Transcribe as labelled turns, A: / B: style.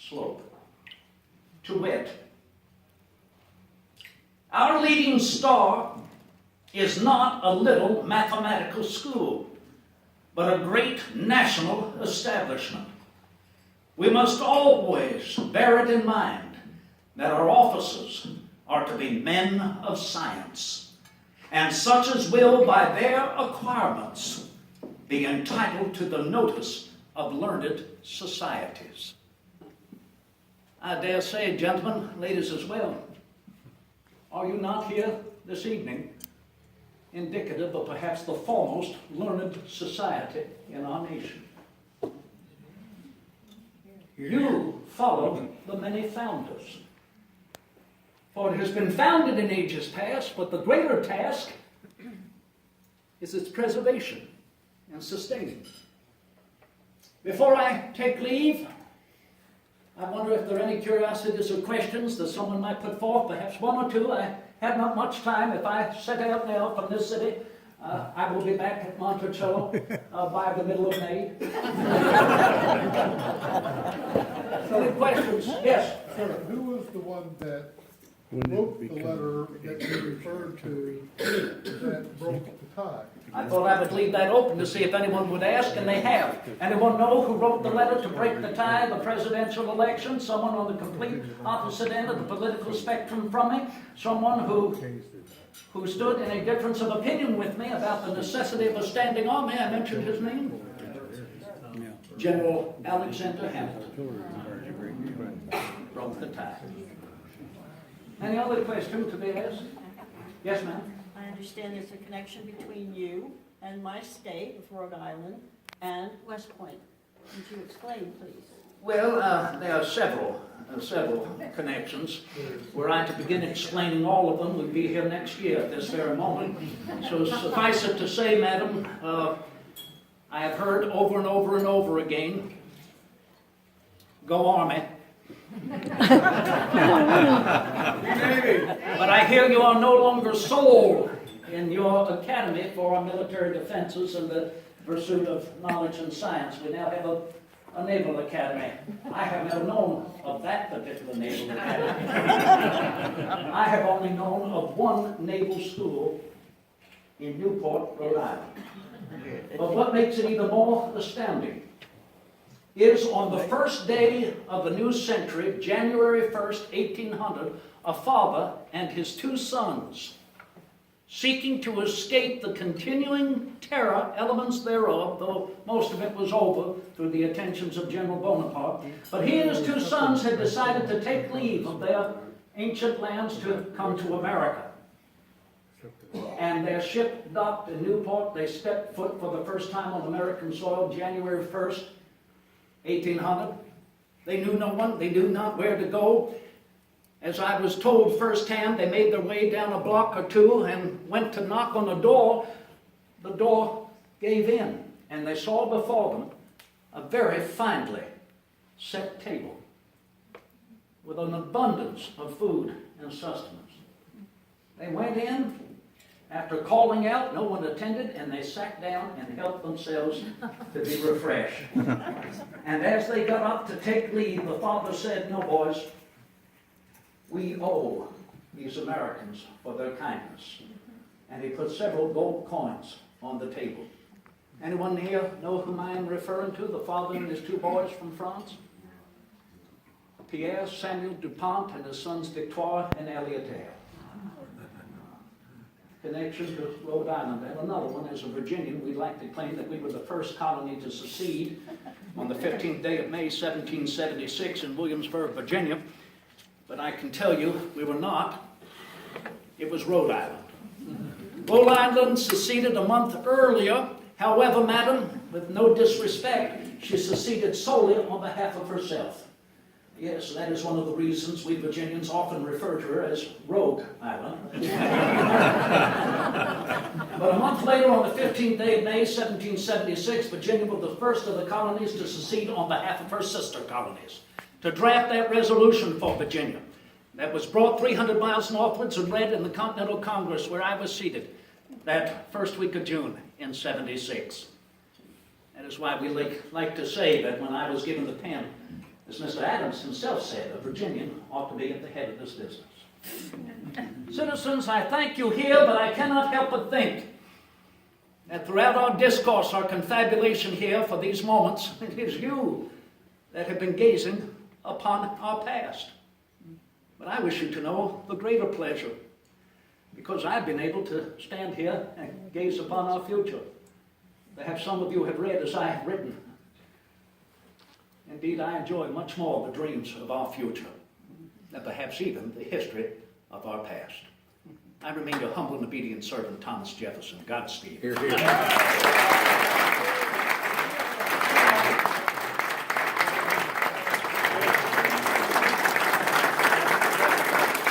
A: slope. To wit, our leading star is not a little mathematical school, but a great national establishment. We must always bear it in mind that our officers are to be men of science, and such as will, by their acquirements, be entitled to the notice of learned societies. I dare say, gentlemen, ladies as well, are you not here this evening indicative of perhaps the foremost learned society in our nation? You follow the many founders. For it has been founded in ages past, but the greater task is its preservation and sustaining. Before I take leave, I wonder if there are any curiosities or questions that someone might put forth, perhaps one or two. I have not much time. If I set out now from this city, I will be back at Monticello by the middle of May. Any questions? Yes?
B: Sir, who was the one that wrote the letter that you referred to that broke the tie?
A: I thought I would leave that open to see if anyone would ask, and they have. Anyone know who wrote the letter to break the tie of the presidential election? Someone on the complete opposite end of the political spectrum from me? Someone who stood in a difference of opinion with me about the necessity of a standing army? I mentioned his name. General Alexander Hamilton broke the tie. Any other question to be asked? Yes, ma'am.
C: I understand there's a connection between you and my state of Rhode Island and West Point. Would you explain, please?
A: Well, there are several connections. Were I to begin explaining all of them, we'd be here next year at this very moment. So suffice it to say, madam, I have heard over and over and over again, go Army. But I hear you are no longer sold in your academy for our military defenses and the pursuit of knowledge and science. We now have a naval academy. I have never known of that particular naval academy. I have only known of one naval school in Newport, Rhode Island. But what makes it even more astounding is on the first day of the new century, January 1st, 1800, a father and his two sons, seeking to escape the continuing terror elements thereof, though most of it was over through the attentions of General Bonaparte, but he and his two sons had decided to take leave of their ancient lands to come to America. And their ship docked in Newport. They stepped foot for the first time on American soil, January 1st, 1800. They knew no one. They knew not where to go. As I was told firsthand, they made their way down a block or two and went to knock on the door. The door gave in, and they saw before them a very finely set table with an abundance of food and sustenance. They went in. After calling out, no one attended, and they sat down and helped themselves to be refreshed. And as they got up to take leave, the father said, "No, boys, we owe these Americans for their kindness." And he put several gold coins on the table. Anyone here know whom I am referring to? The father and his two boys from France? Pierre Samuel Dupont and his sons Victoire and Eliezer. Connection to Rhode Island. And another one, as a Virginian, we'd like to claim that we were the first colony to secede on the 15th day of May, 1776 in Williamsburg, Virginia. But I can tell you, we were not. It was Rhode Island. Rhode Island seceded a month earlier. However, madam, with no disrespect, she seceded solely on behalf of herself. Yes, that is one of the reasons we Virginians often refer to her as Rogue Island. But a month later, on the 15th day of May, 1776, Virginia was the first of the colonies to secede on behalf of her sister colonies, to draft that resolution for Virginia that was brought 300 miles northwards and read in the Continental Congress where I was seated that first week of June in 76. That is why we like to say that when I was given the pen as Mr. Adams himself said, a Virginian ought to be at the head of this business. Citizens, I thank you here, but I cannot help but think that throughout our discourse, our confabulation here for these moments, it is you that have been gazing upon our past. But I wish you to know the greater pleasure, because I've been able to stand here and gaze upon our future. Perhaps some of you have read as I have written. Indeed, I enjoy much more the dreams of our future than perhaps even the history of our past. I remain your humble and obedient servant, Thomas Jefferson. Godspeed.
D: Here, here.